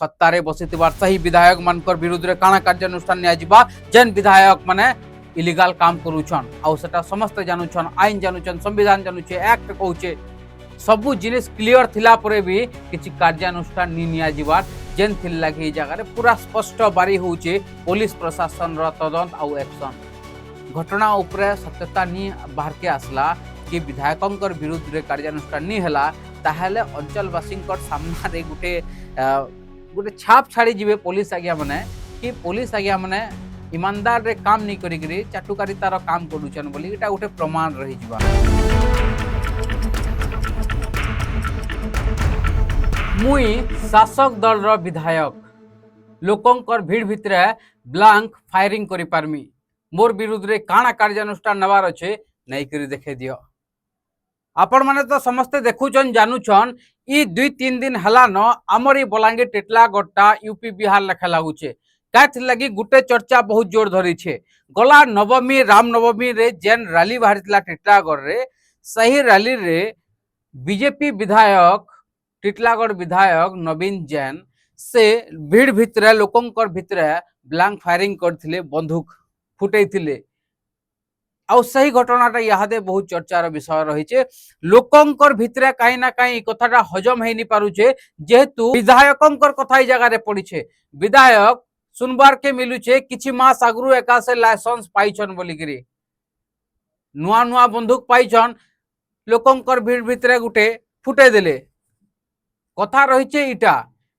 सत्तारे बसिथिबार सही विधायक मानकर विरुद्ध रे काना कार्यानुष्ठान निया जिबा जेन विधायक माने इलीगल काम करूछन आउ सेटा समस्त जानूछन आईन जानूछन संविधान जानूछे एक्ट कहूछे सबु जिनिस क्लियर थिला परे भी किछि कार्यानुष्ठान नि निया जिबार जेन थिल लागी ए जगह रे पूरा स्पष्ट बारी होउछे पुलिस प्रशासन र तदंत आउ एक्शन घटना उपरे सत्यता नि बाहर के आसला कि विधायकंकर विरुद्ध रे कार्यानुष्ठान नि हला ताहेले अंचलवासींकर सामना रे गुटे छाप छाड़ी जीवे पुलिस आज्ञा माने कि पुलिस आज्ञा माने ईमानदार रे काम नहीं करी चाटुकारितार काम करूछन बोली एटा गुटे प्रमाण रही जिबा। मुई शासक दल रो विधायक लोकंकर भीड़ भितरे ब्लांक फायरिंग करि पारमी मोर विरुद्ध रे काना कार्यानुष्ठान नवार अच्छे नहीं करी देखे दियो। आपण माने तो समस्ते देखुछन जानूछन ई 2-3 दिन हला न आमरी बलांगीर टिटलागढ़ यूपी बिहार लेखा लागुचे काथ लगी गुटे चर्चा बहुत जोर धरी छे गला नवमी रामनवमी रे जेन रैली बाहरितला टिटलागढ़ रे सही रैली रे बीजेपी विधायक टिटलागढ़ विधायक नवीन जैन से भीड़ भितरे लोकंकर भितरे ब्लैंक फायरिंग करथिले बंदूक फुटैथिले आउ सही घटनाटा इहादे बहुत चर्चार विषय रही लोकंकर भितरे कहीं ना कहीं कथाटा हजम है नहीं पारुचे जेहेतु विधायकंकर कथा जगह पड़ी विधायक सुनबार के मिलुचे किछि मास आगु एका से लाइसेंस पाइछन बोलिकी नुआ नुआ बंदूक पाइछन लोकंकर भीड़ भितरे गुटे फुटे देले कथा रही इटा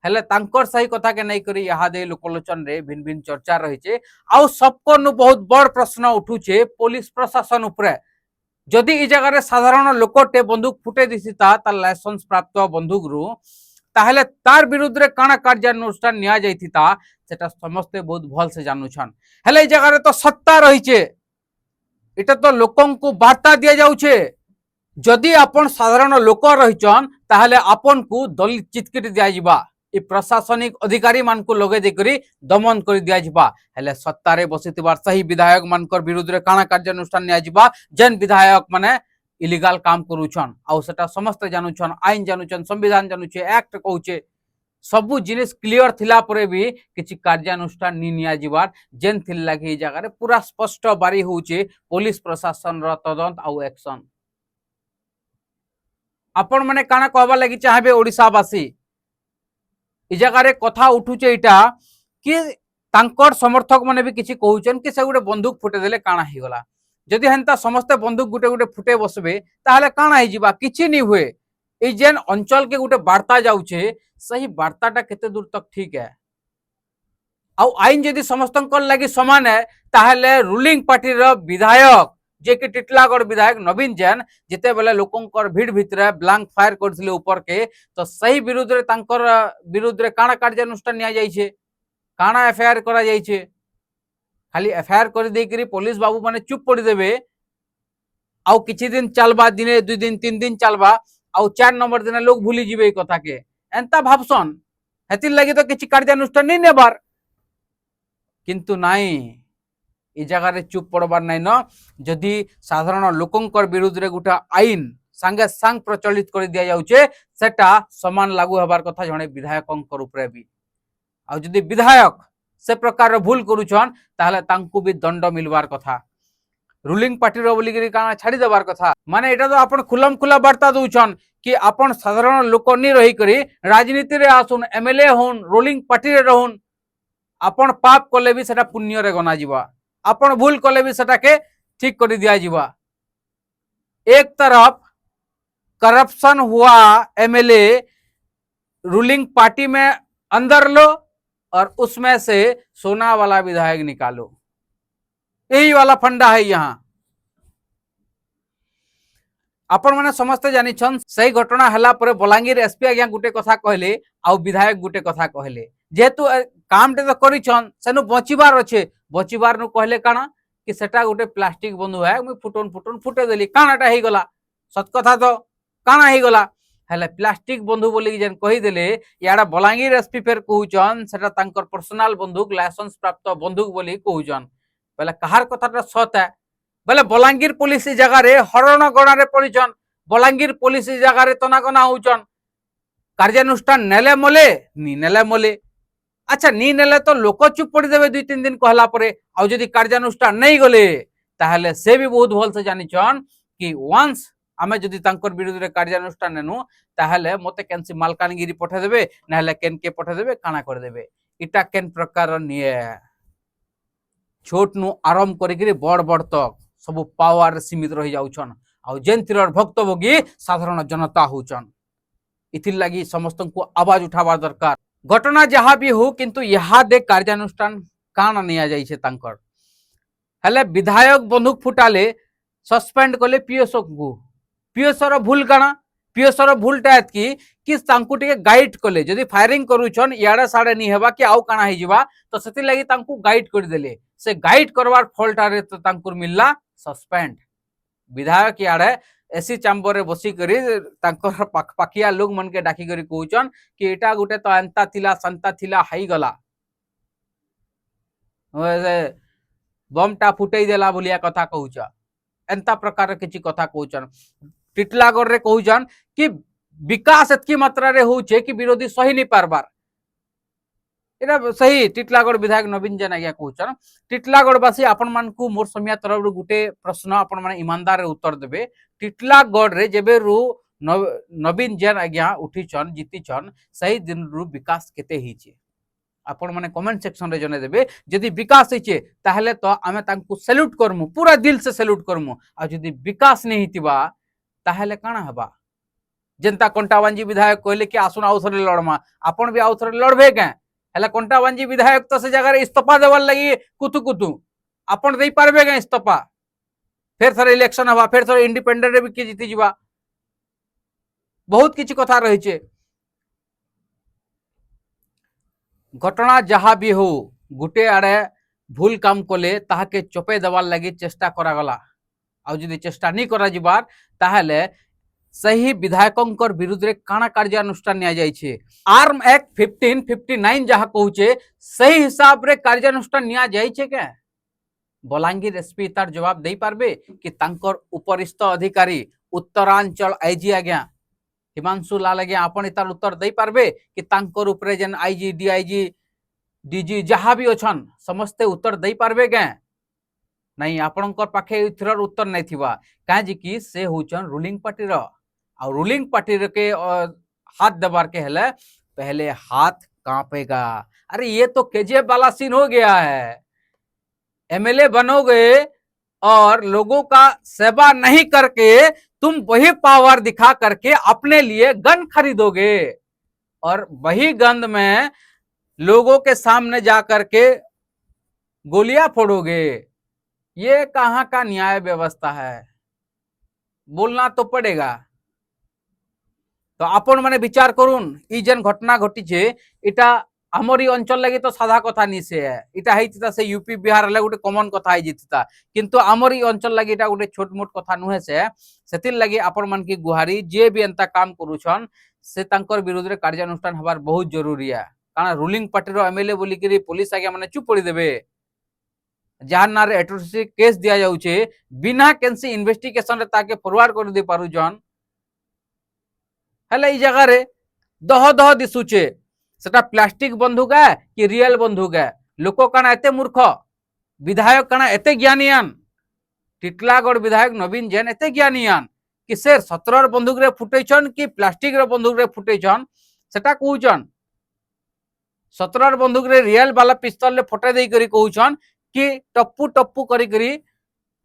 हेले तांकर सही कथा के नहीं करी इहादे लोकलोचन रे भिन्न भिन्न चर्चा रही आउ सबको बहुत बड़ प्रश्न उठुचे पुलिस प्रशासन उपरे जदि ई जगह रे साधारण लोकटे बंदूक फुटे दिसिता तार लाइसेंस प्राप्त बंदूक रु ताहले तार विरुद्ध रे काना कार्यानुष्ठान निया जाइथिता सेटा समस्ते बहुत भल से जानूछन हेले ई जगह रे तो सत्ता रहीचे इटा तो लोकन को वार्ता दिया जाउछे जदि आपण साधारण लोक रहीचन ताहले आपन को दलित चितकिट दिया जिबा ई प्रशासनिक अधिकारी मान को लगे देकरी दमन कर दिया जिबा हेले सत्तारे बसिथिबार सही विधायक मानकर विरुद्ध रे काना कार्यानुष्ठान निया जिबा जेन विधायक माने इलीगल काम करूछन आउ सेटा समस्त जानूछन आईन जानूछन संविधान जानूछे एक्ट कहूछे सबु जिनिस क्लियर थिला परे भी किछि कार्यानुष्ठान नि निया जिबार जेन थिल लागी ए जगह रे पूरा स्पष्ट बारी होउछे पुलिस प्रशासन र तदंत आउ एक्शन आपण माने काना कहबा लागि चाहबे ओडिसावासी इ जगह रे कथा उठुचे इटा कि तांकर समर्थक माने भी किछि कहउचन कि से गुटे बंदूक फुटे देले काना ही गला जदि हेंता समस्त बंदूक गुटे गुटे फुटे बसबे ताहले काना ही जिबा किछि नि हुए ए जेन अंचल के गुटे वार्ता जाउछे सही वार्ताटा केते दूर तक ठीक है आउ आईन जदि समस्तंकर लागि समान है ताहले रूलिंग पार्टी रो विधायक जे कि टिटलागढ़ विधायक नवीन जैन जिते बेले लोकंकर भीड़ भितरे ब्लैंक फायर करथिले ऊपर के तो सही विरुद्ध रे तांकर विरुद्ध रे काना कार्यानुष्ठान निया जाइछे काना एफआईआर करा जाइछे खाली एफआईआर कर देकरी पुलिस बाबू माने चुप पड़ी देबे आउ किछि दिन चलबा दिने 2 दिन 3 दिन चलबा आउ 4 नंबर दिन लोग भूली जिबे ए कथा के एंता भाबसन हेतिल लागि तो किछि कार्यानुष्ठान नै नेबार किंतु नाई ई जगह रे चुप पड़बार नाई न जदि साधारण लोकंकर विरुद्ध रे गुटा आईन संगे संग प्रचलित कर दिया जाउछे सेटा समान लागू हबार कथा जणे विधायकंकर उपरे भी आ जदि विधायक से प्रकार भूल करूछन ताहले तांकु भी दंड मिलबार कथा रूलिंग पार्टी रो बोली काना छाड़ी देबार कथा माने एटा तो आपण खुलम खुला वार्ता दउछन कि आपण साधारण लोक नि रही करी राजनीति रे आसुन एमएलए होन रूलिंग पार्टी रे रहन आपण पाप कले भी सेटा पुण्य रे गना जिबा आपण भूल कले भी सेटा के ठीक कर दिया जिबा एक तरफ करप्शन हुआ एमएलए रूलिंग पार्टी में अंदर लो और उसमें से सोना वाला विधायक निकालो यही वाला फंडा है यहाँ आपण माने समस्ते जानी छन सही घटना हला परे बलांगीर एसपी आज्ञा गुटे कथा कहले आउ विधायक गुटे कथा कहले जेहेतु काम टे तो करी छन सेनु बचिबार अच्छे बचिबार नु कहले काना कि सेटा गुटे प्लास्टिक बंधु है मुई फुटन फुटन फुटे देली कानाटा ही गला सत कथा तो काना ही गला हेले प्लास्टिक बंधु बोली जेन कही देले याडा बलांगीर एसपी फेर कहउचन सेटा तांकर पर्सनल बंदूक लाइसेंस प्राप्त बंदूक बोली कहउचन पहले कहार कथाटा सत है बोले बलांगीर पुलिस जगह रे हरण गणा रे पड़ीचन बलांगीर पुलिस जगह रे तनागना होचन कार्यानुष्ठान नेले मोले नी नेले मोले अच्छा नी नेले तो लोक चुप पड़ी देबे 2-3 दिन कहला परे आ जदी कार्यानुष्ठान नहीं गले ताहले से भी बहुत भल से जानिछन कि वंस आमे जदी तांकर विरुद्ध रे कार्यानुष्ठान नेनु ताहले मते केनसी मालकानगिरी पठे देबे नाहले केन के पठे देबे काना कर देबे इटा केन प्रकार निये छोट नु आरंभ करिकरी बड़ बड़ तक सब पावर सीमित रही जाउछन आ जेंतिर भक्तभोगी साधारण जनता होउछन इथिर लगी समस्त को आवाज उठावा दरकार घटना जहाँ भी हो किंतु यहाँ दे कार्यानुष्ठान काना निया जाइछे तांकर हेले विधायक बंदूक फुटाले सस्पेंड कले पीएसओ को पीएसओ रो भूल काना पीएसओ रो भूलटा एतकी कि तांकु टिके गाइड कले जदी फायरिंग करूछन याडा साडे नी हेबा कि आउ काना हे जिबा तो सेति लागि तांकु गाइड कर देले से गाइड करवार फॉल्ट आरे तो तांकुर मिलला सस्पेंड विधायक याडे एसी चैम्बर रे बसी करी तांकर पाखिया लोग मन के डाकी करी कहउछन कि एटा गुटे तो अंता थिला संता थिला हाई गला बमटा फुटई देला बोलिया कथा कहउछ एंता प्रकार किछि कथा कहउछन टिटलागढ़ रे कहउछन कि विकास एतकी मात्रा रे होउछे कि विरोधी सही नहीं पारबार एटा सही टिटलागढ़ विधायक नवीन जेन आज्ञा कहउछन टिटलागढ़वासी आपण मान को मोर समिया तरफ गुटे प्रश्न आपण मान ईमानदार रे उत्तर देबे टिटलागढ़ रे जेबे रु नवीन जेन आज्ञा उठीछन जीतीछन सही दिन रु विकास केते हिचे आपण माने कमेंट सेक्शन रे जने देबे जदी विकास हिचे ताहले तो आमे तांकु सैल्यूट करमु पूरा दिल से सैल्यूट करमु आ जदी विकास नहीं हितिबा ताहले काना हबा जनता कंटाबांजी विधायक कहले कि आसुन आउथरे लड़मा आपण भी आउथरे लड़बे के हेला कंटाबांजी विधायक तो से जगह इस्तीफा देवार लगी कुतु कुतु आपण दे पारबे के इस्तीफा फिर थरे इलेक्शन हवा फिर थरे इंडिपेंडेंट रे भी कि जीती जिबा बहुत किछि कथा रही छे घटना जहाँ भी हो गुटे आड़े भूल काम कले ताहाके चपे देवार लगी चेष्टा करा गला आ जदी चेष्टा नहीं करा जिबार ताहले सही विधायकंकर विरुद्ध रे काना कार्यानुष्ठान निया जाय छे आर्म एक्ट 1559 जहाँ कहूचे सही हिसाब रे कार्यानुष्ठान निया जाय छे के बलांगीर एसपी तार जवाब दे पारबे कि तांकर उपरिस्थ अधिकारी उत्तरांचल आईजी आज्ञा हिमांशु लाल आज्ञा आपण तार उत्तर दे पारबे कि तांकर ऊपर जेन आईजी डीआईजी डीजी जहाँ भी अछन समस्ते उत्तर दे पारबे के नहीं आपणकर पाखे इथर उत्तर नहीं थिबा काहे कि से होचन रूलिंग पार्टी रो आ रूलिंग पार्टी के हाथ दबार के हेले पहले हाथ कांपेगा अरे ये तो केजीएफ वाला सीन हो गया है एमएलए बनोगे और लोगों का सेवा नहीं करके तुम वही पावर दिखा करके अपने लिए गन खरीदोगे और वही गन में लोगों के सामने जा करके गोलियां फोड़ोगे ये कहाँ का न्याय व्यवस्था है बोलना तो पड़ेगा तो आपण माने विचार करूँ ई जेन घटना घटी छे इटा आमरी अंचल लगी तो साधा कथा नहीं से है इटा हेतिता से यूपी बिहार लगे गोटे कॉमन कथा है जीतता किंतु आमरी अंचल लगी इटा गोटे छोट मोट कथा नुहे से सेतिल लगी आपण मान की गुहारी जे भी एंता काम करूछन से तांकर विरुद्ध रे कार्यानुष्ठान हबार बहुत जरूरी है कारण रूलिंग पार्टी रो एमएलए बोली कि पुलिस आगे माने चुप पड़ी देबे जहां ना रे एट्रोसिटी केस दिया जाउछे बिना केनसी इन्वेस्टिगेशन रे ताके फॉरवर्ड कर दे पारुजन हेले ई जगह रे दह दह दिसुचे सेटा प्लास्टिक बंदूक है कि रियल बंदूक है लोक काना एते मूर्ख विधायक काना एते ज्ञानीयान टिटलागढ़ विधायक नवीन जैन एते ज्ञानीयान कि से 17 बंदूक रे फुटेछन कि प्लास्टिक रे बंदूक रे फुटेछन सेटा कहउछन 17 बंदूक रे रियल वाला पिस्तल रे फटे देई करी कहउछन कि टप्पू टप्पू करी करी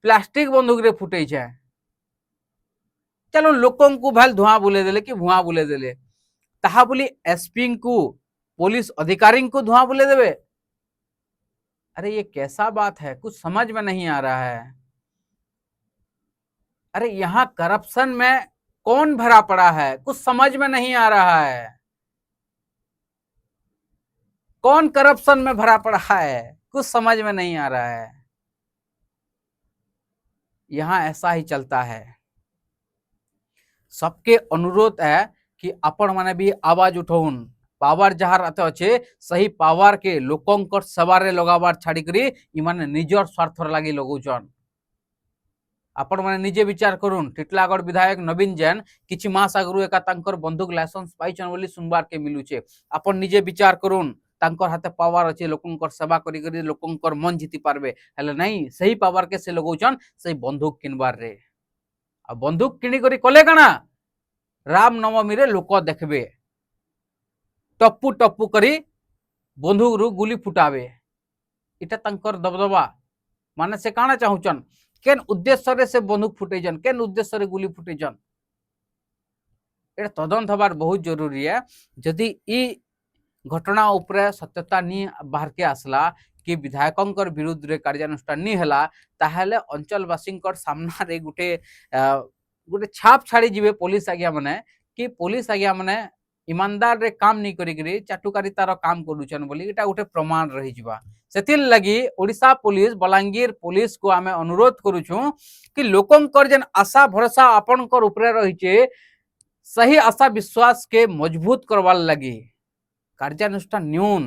प्लास्टिक बंदूक रे फुटे छे चलो लोकों को भाल धुआं बुले देले कि भुआ बुले देले ताहा बोली एसपी को पुलिस अधिकारी को धुआं बुले देवे अरे ये कैसा बात है कुछ समझ में नहीं आ रहा है अरे यहाँ करप्शन में कौन भरा पड़ा है कुछ समझ में नहीं आ रहा है कौन करप्शन में भरा पड़ा है कुछ समझ में नहीं आ रहा है यहाँ ऐसा ही चलता है सबके अनुरोध है कि आपण माने भी आवाज उठाउन पावर जहार आते अच्छे सही पावर के लोकंकर सवारे लगाबार छाड़ी करी इमाने निजर स्वार्थर लागी लगौछन आपण माने निजे विचार करूँ टिटलागढ़ विधायक नवीन जैन किछि मास आगरु एका तांकर बंदूक लाइसेंस पाइछन बोली सुनबार के मिलुछे आपण निजे विचार करूँ तांकर हाथे पावर अच्छे लोकंकर सेवा करी करी लोकंकर मन जीति पारबे हेले नहीं सही पावर के से लगौछन सही बंदूक किनबार रे आ बंदूक किनी करी कले काना राम नवमी रे लोक देखबे टप्पू टप्पू करी बंदूक रु गुली फुटाबे इटा तांकर दबदबा माने से काना चाहुचन केन उद्देश्य रे से बंदूक फुटेजन केन उद्देश्य रे गुली फुटेजन एटा तदंत हबार बहुत जरूरी है जदि ई घटना उपरे सत्यता नी बाहर के आसला कि विधायकंकर विरुद्ध रे कार्यानुष्ठान नी हला ताहेले अंचलवासींकर सामना रे गुटे गुटे छाप छाड़ी जिवे पुलिस आज्ञा माने कि पुलिस आज्ञा माने ईमानदार रे काम नहीं करी चाटुकारितार काम करूछन बोली एटा गुटे प्रमाण रही जिबा सेतिल लगी ओडिशा पुलिस बलांगीर पुलिस को आमे अनुरोध करूछु कि लोकंकर जेन आशा भरोसा आपनकर उपरे रहिचे सही आशा विश्वास के मजबूत करवार लगी कार्यानुष्ठान न्यून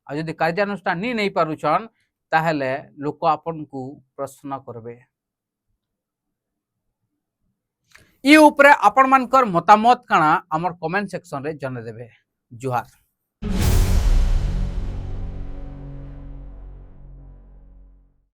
आ यदि कार्यानुष्ठान नहीं पारुछन ताहेले लोक आपन को प्रश्न करबे ई उपरे आपण मानकर मतामत काना हमर कमेंट सेक्शन रे जने देबे जुहार।